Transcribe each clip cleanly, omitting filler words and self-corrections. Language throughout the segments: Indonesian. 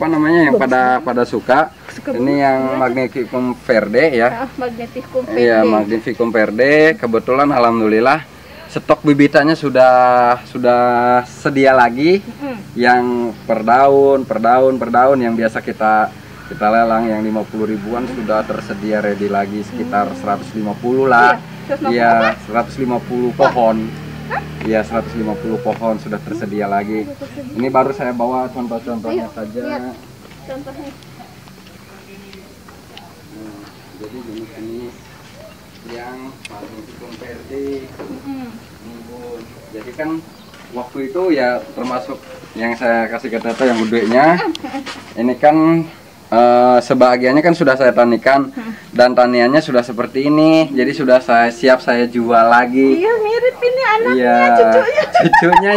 apa namanya yang pada suka. Ini yang Magnificum verde ya. Magnificum verde. Iya, Magnificum verde. Kebetulan alhamdulillah stok bibitannya sudah sedia lagi. Yang per daun yang biasa kita lelang yang 50 ribuan sudah tersedia ready lagi sekitar 150 lah. Iya, 150 pohon. Iya, 150 pohon sudah tersedia lagi. Ini baru saya bawa contoh-contohnya saja. Contohnya. Jadi jenis-jenis yang Magnificum verde. Jadi kan waktu itu ya termasuk yang saya kasih ke Tete yang gedenya. Ini kan sebagiannya kan sudah saya tanikan dan taniannya sudah seperti ini. Jadi sudah saya jual lagi. Iya, mirip ini anaknya, iya, cucunya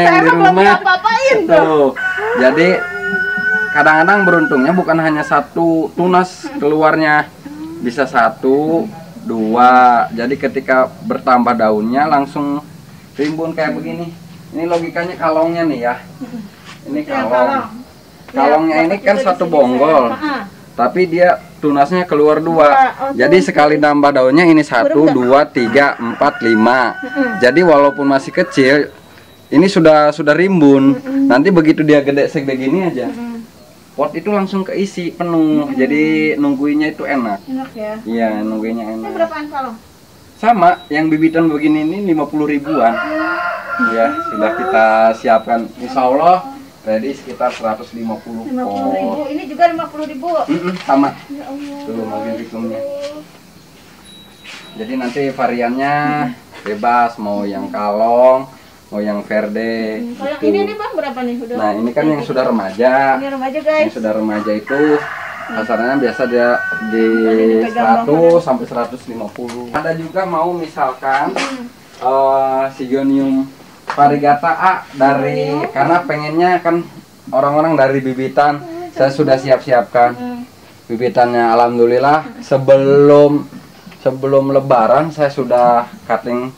yang di belum rumah. diapa-apain Tuh. Jadi kadang-kadang beruntungnya bukan hanya satu tunas keluarnya, bisa 1, 2. Jadi ketika bertambah daunnya langsung rimbun kayak begini. Ini logikanya kalongnya nih ya. Ini kalong. Kalongnya ini kan satu bonggol, tapi dia tunasnya keluar 2. Jadi sekali nambah daunnya ini 1, 2, 3, 4, 5. Jadi walaupun masih kecil, ini sudah rimbun. Nanti begitu dia gede segini aja, pot itu langsung keisi penuh. Jadi nungguinnya itu enak. Enak ya. Iya, nungguinnya enak. Ini berapaan kalong? Sama, yang bibitan begini ini 50 ribuan. Ya, sudah kita siapkan. Insya Allah ready sekitar 150 50 ribu. pot. Ini juga 50 ribu. Sama. Ya Allah. Tuh Magnificumnya. Jadi nanti variannya bebas, mau yang kalong, mau yang verde. Kalau yang gitu. ini nih Bang berapa nih? Udah. Nah, ini kan yang sudah remaja. Ini remaja guys. Yang sudah remaja itu pasarannya biasa dia di dipegang 100 sampai 150. Ada juga mau misalkan Syngonium variegata A dari karena pengennya kan orang-orang dari bibitan. Saya sudah siapkan bibitannya. Alhamdulillah sebelum lebaran saya sudah cutting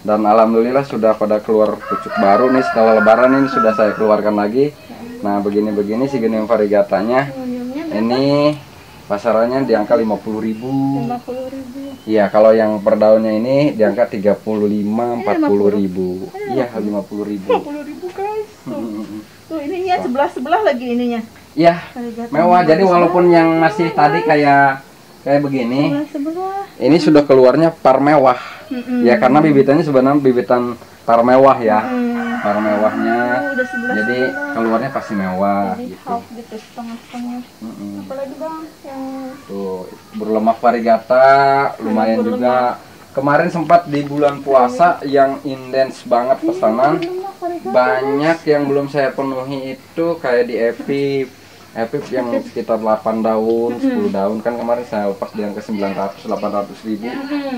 dan alhamdulillah sudah pada keluar pucuk baru nih. Setelah lebaran ini sudah saya keluarkan lagi. Nah, begini Syngonium variegatanya. Ini pasarannya di angka 50 ribu. 50 ribu. Iya, kalau yang per daunnya ini di angka 35-40 ribu. Iya, 50 ribu. 50 ribu guys. Tuh ininya sebelah lagi ininya. Iya, mewah. Jadi walaupun yang masih tadi kayak begini, Sebelah. ini sudah keluarnya par mewah. Ya, karena bibitannya sebenarnya bibitan par mewah ya. Par mewahnya. Udah sebelah. Jadi keluarnya pasti mewah Jadi gitu. half gitu setengah-setengah. Apalagi Bang yang Tuh, berlemak variegata lumayan juga. Kemarin sempat di bulan puasa yang intens banget pesanan. Banyak yang belum saya penuhi itu kayak di Epip yang sekitar 8 daun, 10 daun kan kemarin saya lepas di angka 900-800 ribu.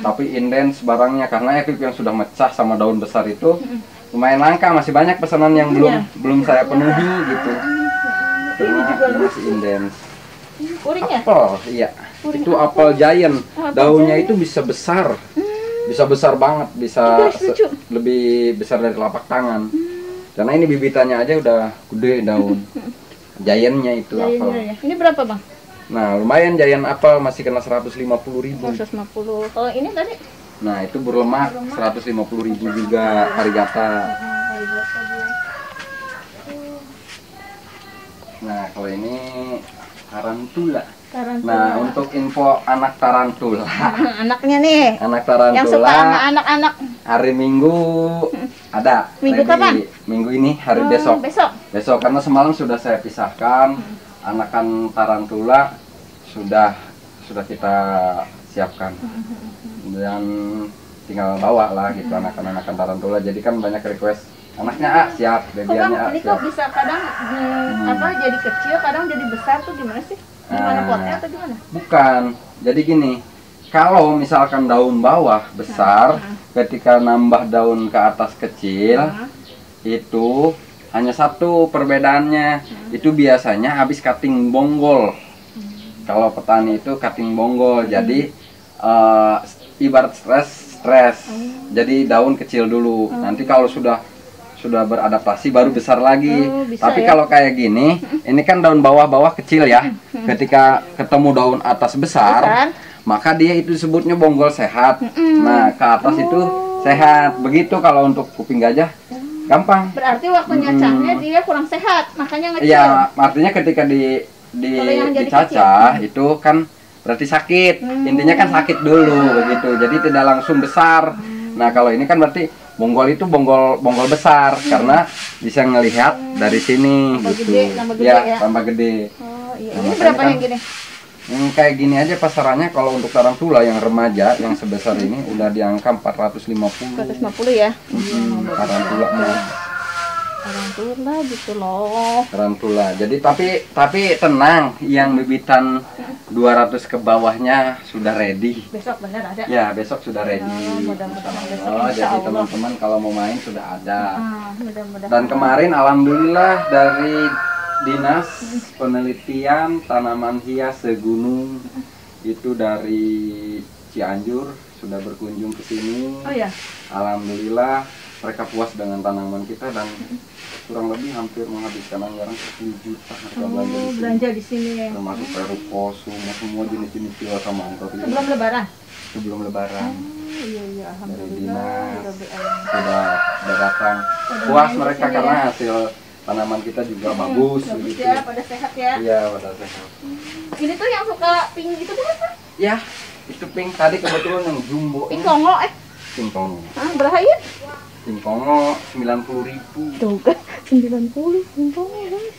Tapi intens barangnya karena Epip yang sudah mecah sama daun besar itu lumayan langka, masih banyak pesanan yang belum saya penuhi gitu. Karena ini masih intens. Kuringnya? Apel, iya. Itu apel giant. Daunnya itu bisa besar. Bisa besar banget, bisa lebih besar dari telapak tangan. Karena ini bibitannya aja udah gede daun. Giantnya itu apel. Ya. Ini berapa Bang? Nah, lumayan giant apel masih kena 150 ribu. 150. Kalau ini tadi? Nah, itu berlemak 150 ribu juga variegata. Nah, kalau ini tarantula. Nah, untuk info anak tarantula. Anaknya nih. Anak tarantula. Yang suka sama anak-anak. Hari Minggu ada. Minggu kapan? Minggu ini, hari besok. Besok karena semalam sudah saya pisahkan. Anakan tarantula sudah kita siapkan. Dan tinggal bawa lah gitu anakan tarantula. Jadi kan banyak request anaknya A siap, babynya A ini siap. kok bisa kadang jadi kecil, kadang jadi besar tuh gimana sih? Gimana potnya atau gimana? Bukan. Jadi gini, kalau misalkan daun bawah besar, ketika nambah daun ke atas kecil, itu hanya satu perbedaannya. Itu biasanya habis cutting bonggol. Kalau petani itu cutting bonggol, jadi ibarat stres. Jadi daun kecil dulu. Nanti kalau sudah sudah beradaptasi baru besar lagi. Oh, bisa Tapi ya? kalau kayak gini, ini kan daun bawah-bawah kecil ya. Ketika ketemu daun atas besar, maka dia itu disebutnya bonggol sehat. Nah, ke atas itu sehat. Begitu kalau untuk kuping gajah gampang. Berarti waktu nyacahnya dia kurang sehat, makanya ngecil. Iya, artinya ketika Kalau yang jadi dicacah itu kan berarti sakit. Intinya kan sakit dulu begitu. Jadi tidak langsung besar. Nah, kalau ini kan berarti bonggol itu bonggol besar karena bisa ngelihat dari sini Tambah gitu. gede, tambah gede Ya, ya? tambah gede. Oh iya, Nah, ini makanya berapa kan- yang gini? Yang kayak gini aja pasarannya kalau untuk tarantula yang remaja yang sebesar ini udah di angka 450. 150 ya? Tarantula mah. Tarantula gitu loh. Tarantula. Jadi tapi tenang, yang bibitan 200 ke bawahnya sudah ready. Besok bener ada? Ya, besok sudah ready. Oh, mudah-mudahan besok, Oh, insya jadi Allah. teman-teman kalau mau main sudah ada. Mudah-mudahan. Dan kemarin alhamdulillah dari Dinas Penelitian Tanaman Hias Segunung itu dari Cianjur sudah berkunjung ke sini. Oh ya? Alhamdulillah mereka puas dengan tanaman kita dan kurang lebih hampir menghabiskan anggaran 10 juta mereka belanja di sini. Belanja di sini ya. Termasuk perukosum, semua jenis-jenis kilo sama angkot ini. Sebelum lebaran? Sebelum lebaran. Iya, iya, Dari alhamdulillah. dinas sudah datang. Puas main di mereka sini karena ya. hasil tanaman kita juga bagus Bagus begitu. ya, pada sehat ya. Iya, pada sehat. Ini tuh yang suka pink gitu kan? Ya, itu pink tadi kebetulan yang jumbo. Pink kongo Pink kongo. Hah, berapa ya? Pink kongo 90.000. Tuh kan, 90 pink kongo guys.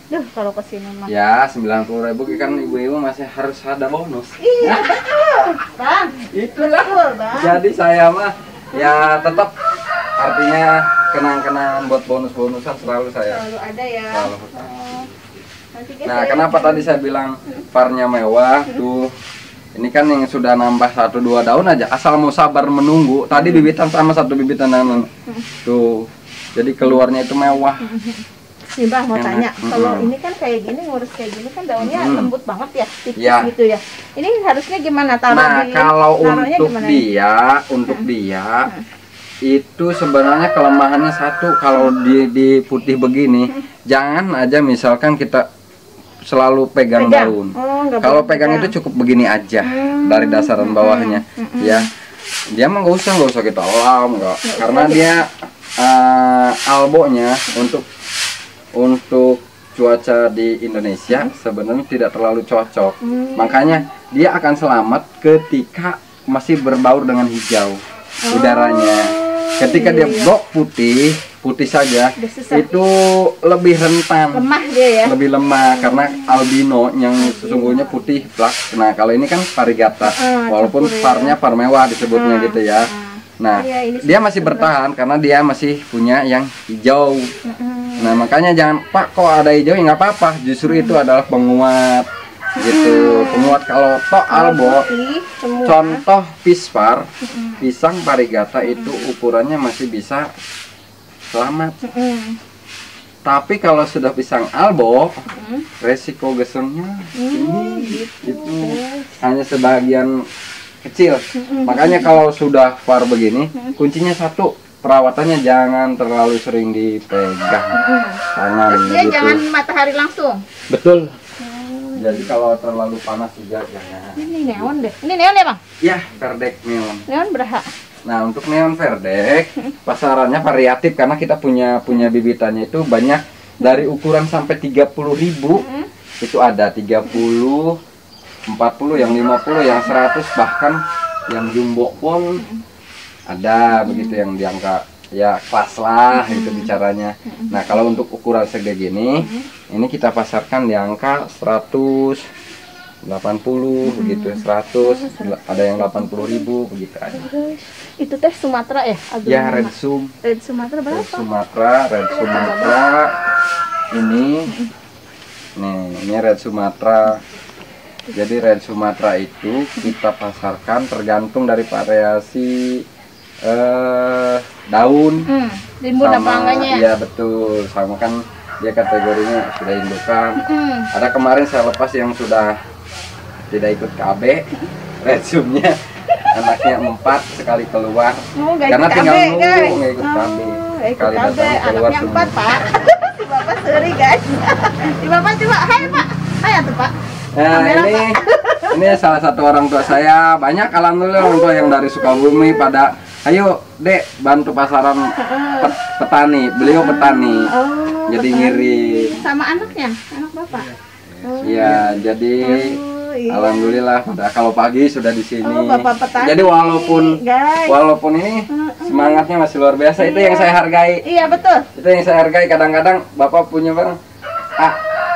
Duh, kalau kesini mah. Ya, 90.000 kan ibu-ibu masih harus ada bonus. Iya, betul. Bang, Itulah. betul, Bang. Jadi saya mah ya tetap artinya kenang-kenangan buat bonus-bonusan selalu saya. Selalu ada ya. Selalu. Oh. Nanti guys, Nah, saya- kenapa tadi saya bilang parnya mewah tuh? Ini kan yang sudah nambah 1-2 daun aja, asal mau sabar menunggu. Tadi bibitan sama satu bibitan nanon. Tuh. Jadi keluarnya itu mewah. Nih Bang mau Enak. tanya, kalau ini kan kayak gini, ngurus kayak gini kan daunnya lembut banget ya, tipis Ya. gitu ya. Ini harusnya gimana taruh Nah, di kalau taruhnya untuk gimana? dia itu sebenarnya kelemahannya satu, kalau di putih begini, jangan aja misalkan kita selalu pegang daun. Oh, nggak Kalau boleh pegang itu cukup begini aja dari dasaran bawahnya, ya. Dia mah nggak usah kita olam nggak, karena dia albonya untuk cuaca di Indonesia sebenarnya tidak terlalu cocok. Makanya dia akan selamat ketika masih berbaur dengan hijau udaranya. Ketika dia blok putih saja, Udah susah. itu lebih rentan. Lemah dia ya. Lebih lemah karena albino yang sesungguhnya putih plak. Nah, kalau ini kan varigata, walaupun campur ya. parnya par mewah disebutnya gitu ya. Nah, Iya, ini dia masih bertahan karena dia masih punya yang hijau. Nah, makanya jangan, Pak, kok ada hijau ya nggak apa-apa. Justru itu adalah penguat gitu. Penguat kalau tok albo. Putih semua. Contoh pispar, pisang varigata itu ukurannya masih bisa selamat. Tapi kalau sudah pisang albo, resiko gesengnya tinggi. Itu hanya sebagian kecil. Makanya kalau sudah var begini, kuncinya satu, perawatannya jangan terlalu sering dipegang tangan Dia gitu. jangan matahari langsung. Betul. Jadi kalau terlalu panas juga jangan. Ini neon deh. Ini neon ya Bang? Ya, verdek neon. Neon berapa? Nah, untuk neon verdek pasarannya variatif karena kita punya bibitannya itu banyak dari ukuran sampai 30.000. Itu ada 30, 40, yang 50, yang 100, bahkan yang jumbo pun ada begitu yang diangkat ya kelas lah itu bicaranya. Nah, kalau untuk ukuran segede gini, ini kita pasarkan di angka 180 begitu, 100, ada yang 80.000 begitu aja. Itu teh Sumatera ya? Ya, red sum. Red Sumatera berapa? Red Sumatera ini ini red Sumatera. Jadi red Sumatera itu kita pasarkan tergantung dari variasi daun Rimbun apa enggaknya? iya betul, sama kan dia kategorinya sudah indukan. Ada kemarin saya lepas yang sudah tidak ikut KB red sumnya anaknya 4 sekali keluar. Oh, nggak Karena ikut tinggal KB, nunggu guys. nggak ikut KB. Nggak ikut Sekali KB, datang keluar anaknya semua. 4 Pak. Si Bapak seri guys. Si Bapak coba, hai Pak. Hai atuh Pak. Nah Kamera, ini salah satu orang tua saya. Banyak alhamdulillah orang tua yang dari Sukabumi pada ayo dek bantu pasaran petani. Beliau petani. Oh, Jadi petani. ngirim. Sama anaknya, anak Bapak. Oh, Iya, jadi oh, iya. alhamdulillah pada kalau pagi sudah di sini. Oh, Bapak petani. Jadi Guys. walaupun ini semangatnya masih luar biasa, itu yang saya hargai. Iya betul. Itu yang saya hargai. Kadang-kadang Bapak punya barang,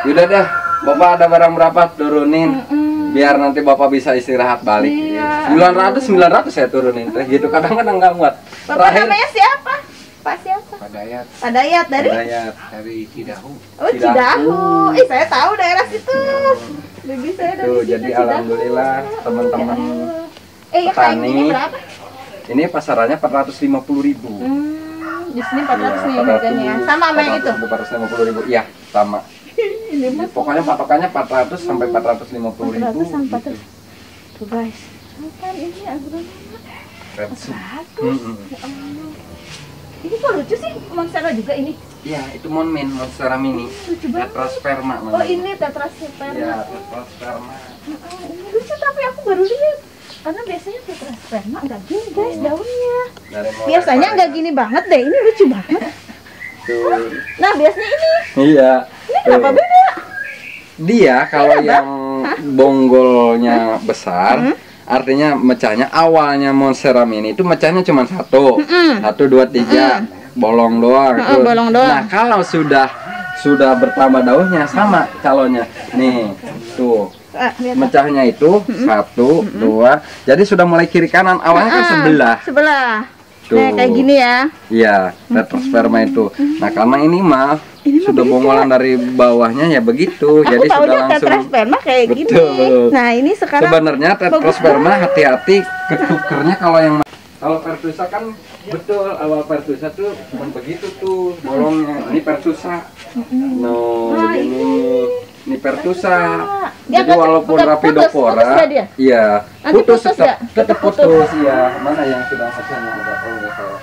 yaudah deh, Bapak ada barang berapa turunin, biar nanti Bapak bisa istirahat balik. Iya. 900 saya turunin, teh gitu. Kadang-kadang nggak muat. Bapak namanya siapa? Pak siapa? Padayat Pak Dayat dari? dari Cidahu. Oh, Cidahu. Saya tahu daerah situ. Bibi saya dari Tuh, situ, jadi Cidahu. alhamdulillah teman-teman Ya kayak petani. gini berapa? ini pasarannya 450.000. Di sini 400 nih harganya ya. Sama sama yang itu. 450.000, iya sama. Ini mah Pokoknya patokannya 400 sampai 450.000. 400 sampai 400. Tuh guys. Kan ini agronom. Repsu. Satu. Ya Allah. Ini kok lucu sih, Monstera juga ini. Iya, itu Monmin, Monstera Mini. Lucu banget. Tetrasperma. Oh, ini tetrasperma. Iya, tetrasperma. Ini lucu tapi aku baru lihat. Karena biasanya tetrasperma enggak gini guys daunnya. Dari mulai Biasanya enggak pada- gini banget deh. Ini lucu banget. Tuh. Nah, biasanya ini. Iya. Ini kenapa Tuh. beda? Dia kalau yang bonggolnya besar, artinya mecahnya awalnya Monstera Mini itu mecahnya cuma satu, 1, 2, 3, bolong doang. Tuh. bolong doang. Nah kalau sudah bertambah daunnya sama calonnya, nih tuh Lihat. mecahnya itu 1, 2, jadi sudah mulai kiri kanan. Awalnya kan sebelah. Sebelah. Tuh. Nah, kayak gini ya. Iya, tetrasperma itu. Nah karena ini mah Ini mah sudah beda. bongolan dari bawahnya ya begitu, Aku jadi sudah tahunya langsung. tetrasperma kayak gini. Betul. Nah, ini sekarang Sebenarnya tetrasperma bagus hati-hati ketukernya kalau pertusa kan betul, awal pertusa tuh cuma begitu tuh bolongnya. Ini pertusa. No, Nah, ini pertusa. Dia Jadi walaupun putus rapidopora, nggak dia? iya, Nanti putus tetap nggak? Tetap putus ya. Mana yang sudah mecahnya ada? Oh, nggak salah.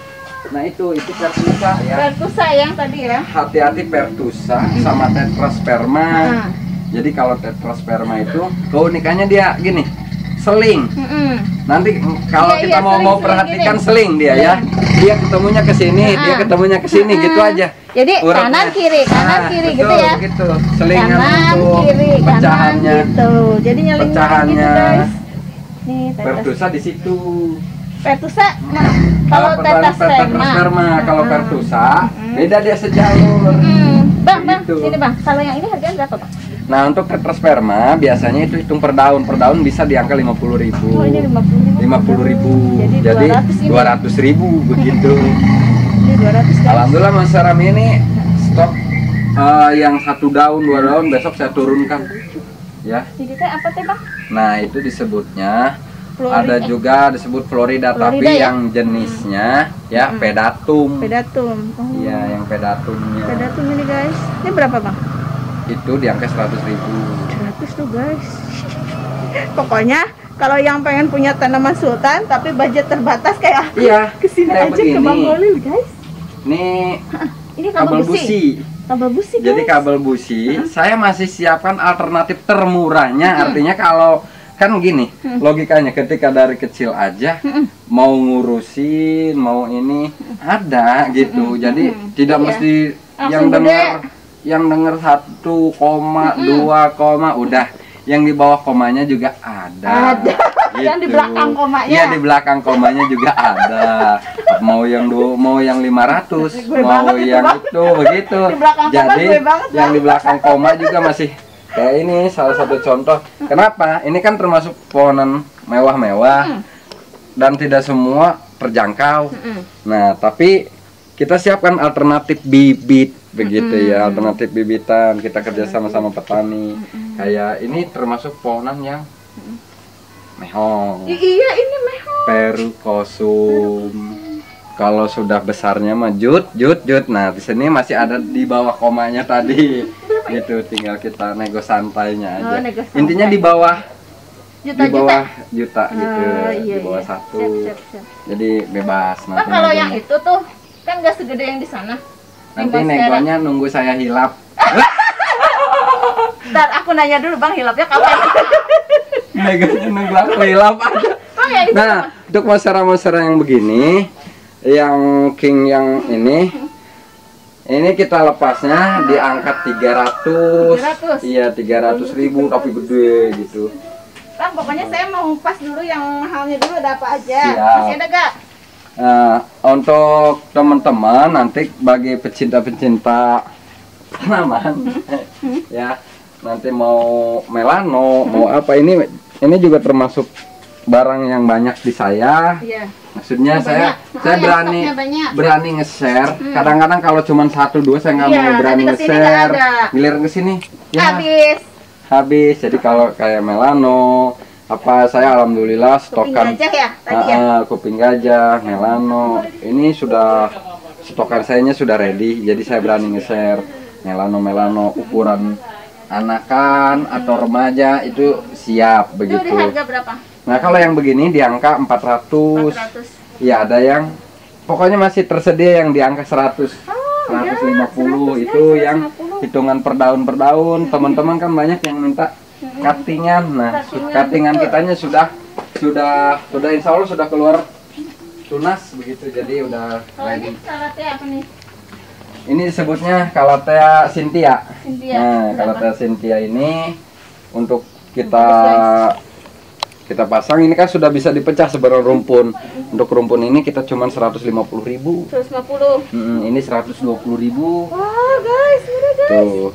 Nah itu pertusa ya. Pertusa yang tadi ya. Hati-hati pertusa sama tetrasperma. Nah. Jadi kalau tetrasperma itu keunikannya dia gini, seling. Nanti kalau Iya, kita iya, mau seling-seling perhatikan gini. seling dia ya. Dia ketemunya ke sini, dia ketemunya ke sini gitu aja. Jadi Uratnya. kanan kiri Betul, gitu ya. Gitu. Selingan Kanan untuk kiri kanan pecahannya. gitu. Jadi nyelingin gitu Pecahannya. guys. Nih Pertusa di situ. Pertusa. Nah, kalau tetrasperma. Kalau pertusa beda dia sejalur. Bang, Begitu. sini bang. Kalau yang ini harganya berapa bang? Nah untuk tetrasperma biasanya itu hitung per daun bisa di angka 50.000. Oh ini 50.000. 50.000. Jadi Jadi 200 ini. 200.000 begitu. Ini 200 guys. Alhamdulillah Mas Saram ini stok yang 1 daun 2 daun besok saya turunkan ya. Jadi teh apa teh bang? Nah itu disebutnya Florida. ada juga disebut Florida, tapi Florida, ya? yang jenisnya ya pedatum. Pedatum. Oh. Iya yang pedatumnya Pedatum ini guys. Ini berapa bang? itu di angka 100.000. 100 tuh guys. Pokoknya kalau yang pengen punya tanaman sultan tapi budget terbatas kayak Iya kesini kayak aja ke Bang Holil guys. Ini Ini kabel busi. Kabel busi guys. Jadi kabel busi, saya masih siapkan alternatif termurahnya. Artinya kalau kan gini, logikanya ketika dari kecil aja mau ngurusin, mau ini ada gitu. Jadi tidak Iya. mesti Langsung yang dengar 1, 2, udah. Yang di bawah komanya juga ada. Ada. Yang di belakang komanya. Iya, di belakang komanya juga ada. Mau yang 500, Gue mau banget itu, yang Bang. itu begitu. Di belakang koma Jadi gue banget, yang Bang. di belakang koma juga masih kayak ini salah satu contoh. Kenapa? Ini kan termasuk pohonan mewah-mewah dan tidak semua terjangkau. Nah, tapi kita siapkan alternatif bibit begitu ya, alternatif bibitan. Kita kerja sama petani. Kayak ini termasuk pohonan yang mehong, Iya ini mehong. perukosum. Kalau sudah besarnya mah jut. Nah, di sini masih ada di bawah komanya tadi. Gitu, tinggal kita nego santainya aja. Oh, nego santai. Intinya di bawah Juta-juta. Di bawah juta gitu, Iya, di bawah iya. satu. Siap. Jadi bebas Bang, nanti. kalau yang itu tuh kan gak segede yang di sana. Nanti Yang negonya nunggu saya hilap. Ntar aku nanya dulu Bang, hilapnya kapan? Negonya nunggu aku hilap aja. Oh, ya itu. Nah, untuk monstera-monstera yang begini, yang king yang ini kita lepasnya di angka 300. 300. Iya, 300.000 tapi gede gitu. Bang, pokoknya saya mau pas dulu yang mahalnya dulu ada apa aja. Siap. Masih ada gak? Nah, untuk teman-teman nanti bagi pecinta-pecinta tanaman ya, nanti mau melano, mau apa ini juga termasuk barang yang banyak di saya. Iya. Maksudnya Banyak. saya Stoknya banyak. berani nge-share. Kadang-kadang kalau cuma 1-2 saya nggak Iya, mau berani nanti kesini nge-share. nggak ada. Giliran kesini ya Habis. Jadi kalau kayak melano apa, saya alhamdulillah Kuping stokan gajah ya tadi ya. kuping gajah, melano ini sudah stokan sayanya sudah ready. Jadi saya berani nge-share melano ukuran anakan atau remaja itu siap Itu begitu. di harga berapa? Nah, kalau yang begini di angka 400. 400. Ya, ada yang pokoknya masih tersedia yang di angka 100. 150 itu yang hitungan per daun. Teman-teman kan banyak yang minta cuttingan. Nah, cuttingan kitanya sudah insya Allah sudah keluar tunas begitu. Jadi udah Kalau ini ready. syaratnya apa nih? Ini disebutnya Calathea Cynthia. Cynthia. Nah, Berapa? Calathea Cynthia ini untuk kita pasang ini kan sudah bisa dipecah sebarang rumpun. Untuk rumpun ini kita cuma 150.000. 150. Ini 120.000. Wah, guys, murah guys. Tuh.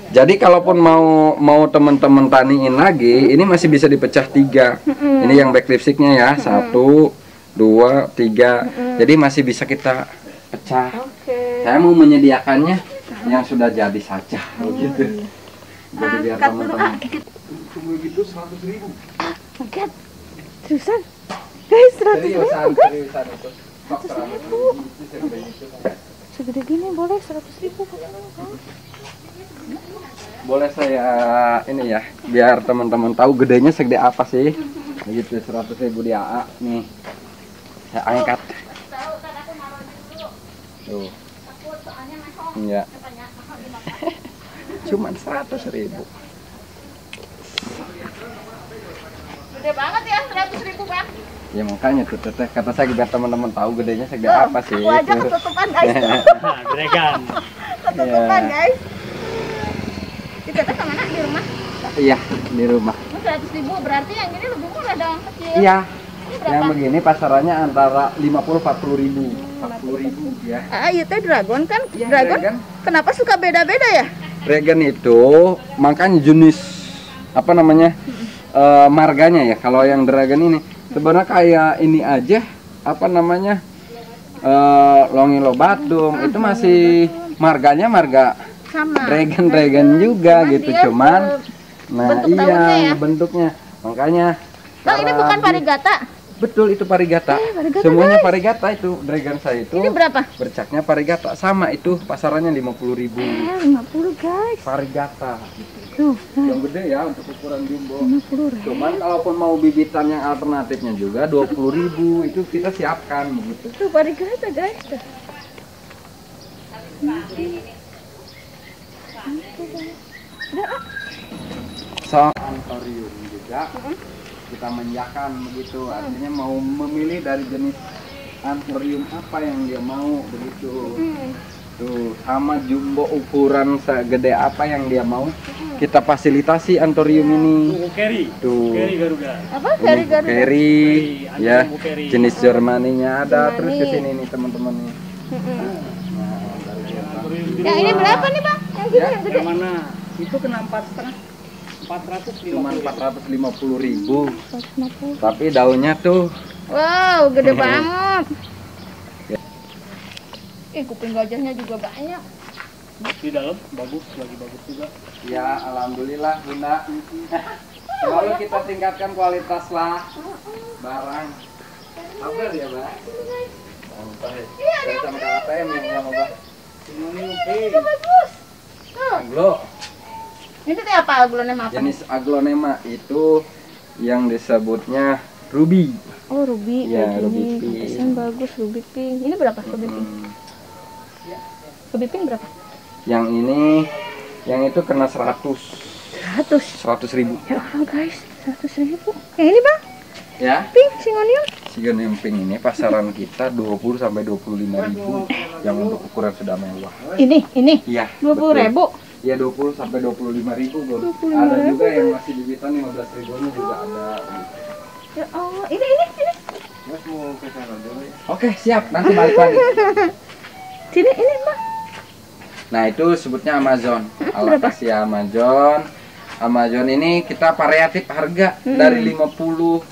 Jadi kalaupun mau teman-teman taniin lagi, ini masih bisa dipecah 3. Ini yang back lipsticknya ya, 1, 2, 3. Jadi masih bisa kita pecah. Oke. Saya mau menyediakannya yang sudah jadi saja, begitu. Jadi biar Angkat dulu, teman-teman. dikit. Tunggu gitu 100.000. Angkat. Seriusan? Guys, 100.000 guys. Seriusan itu. Stok 100.000 itu segede itu. Segede gini boleh 100.000. Boleh saya ini ya, biar teman-teman tahu gedenya segede apa sih. Begitu 100.000 di AA nih. Saya angkat. Tuh. Iya. Cuman 100.000. Gede banget ya, 100.000 Bang. Ya makanya tuh teteh kata saya biar teman-teman tahu gedenya segede apa sih. Aku aja itu. ketutupan guys. Nah, Dregan. Ketutupan Iya. guys. Kita tuh kemana di rumah? Iya, di rumah. 100.000 berarti yang ini lebih murah dong, kecil. Iya. Ini berapa? Yang begini pasarannya antara 50-40.000. 40.000 ya. Ah, iya teh dragon kan? Iya, Dragon. dragon. Kenapa suka beda-beda ya? Dragon itu makanya jenis apa namanya marganya ya. Kalau yang dragon ini sebenarnya kayak ini aja apa namanya Longilo Batung itu masih marganya marga Sama. dragon juga Cuman gitu dia, cuman nah bentuk daunnya iya ya? bentuknya makanya Bang, ini cara bukan di- varigata. betul itu varigata. Varigata, Semuanya guys. varigata itu dragon saya itu Ini berapa? bercaknya varigata sama itu pasarannya 50.000 50 guys. varigata gitu. Tuh, Yang gede ya untuk ukuran jumbo. 50 Cuman kalaupun mau bibitan yang alternatifnya juga 20.000 itu kita siapkan begitu. Tuh varigata guys. Tuh. So, anthurium juga kita menyakan begitu. Artinya mau memilih dari jenis anthurium apa yang dia mau begitu. Tuh, sama jumbo ukuran segede apa yang dia mau. Kita fasilitasi anthurium ini. Bukeri. Tuh. Bukeri Garuda. Apa? Varigata. Bukeri, ya, Bukeri. jenis Jermaninya ada. Terus ke Jermani. sini nih teman-teman nih. Yang ini berapa nih Bang? Yang gini Ya, yang gede. Yang mana? Itu kena 4,5. 450. Cuman 450.000. 150. Tapi daunnya tuh Wow, gede banget. Kuping gajahnya juga banyak. Di dalam bagus, lagi bagus juga. ya alhamdulillah Bunda. Selalu kita tingkatkan kualitas lah barang. Sabar ya, Mbak. Santai. Saya sama KTM yang sama Mbak. Itu bagus. Tuh. Aglo. Ini tuh apa aglonema apa? Jenis aglonema itu yang disebutnya ruby. Oh, ruby Ya, kayak ruby gini. pink. Pantesan bagus ruby pink. Ini berapa ruby pink? Ruby pink berapa? Yang ini, yang itu kena 100 100. 100.000. Ya Allah guys, 100.000. Yang ini bang, Ya, pink singonium. Sigonium pink ini pasaran kita 20 sampai 25.000 yang untuk ukuran sudah mewah. Ini. Iya. 20.000. Iya 20 sampai 25.000 Bro. 25.000. Ada juga yang masih dibitan 15.000 juga ada. Ya Allah, ini. Mas mau ke sana dulu ya? Oke, siap. Nanti balik lagi. Sini ini bang. Nah, itu sebutnya Amazon. Berapa? Alakasia Amazon. Amazon ini kita variatif harga dari 50.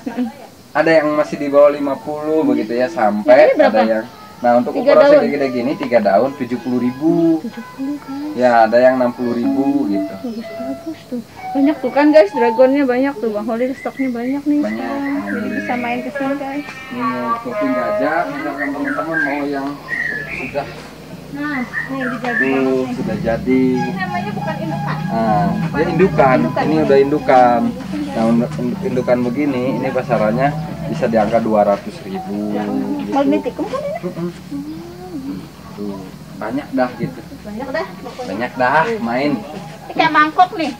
Ada yang masih di bawah 50 begitu ya, sampai Ini berapa? ada yang. Nah, untuk 3 ukuran daun. segede gini 3 daun 70.000. 70 guys. Ya, ada yang 60.000 gitu. Bagus tuh. Banyak tuh kan guys, dragonnya banyak tuh bang. Holly stoknya banyak nih. Banyak. sekarang. Jadi bisa main ke sini guys. Ini mau kuping gajah, misalkan teman-teman mau yang sudah Nah, nih dijadi banget nih. sudah jadi. Ini namanya bukan indukan. Nah, ya indukan. Ini udah indukan. Nah, untuk indukan begini, ini pasarannya bisa di angka 200.000. Gitu. Magnetikum kan ini? Tuh, banyak dah gitu. Banyak dah. Pokoknya. Banyak dah main. Ini kayak mangkok nih.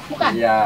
Bukan? Iya.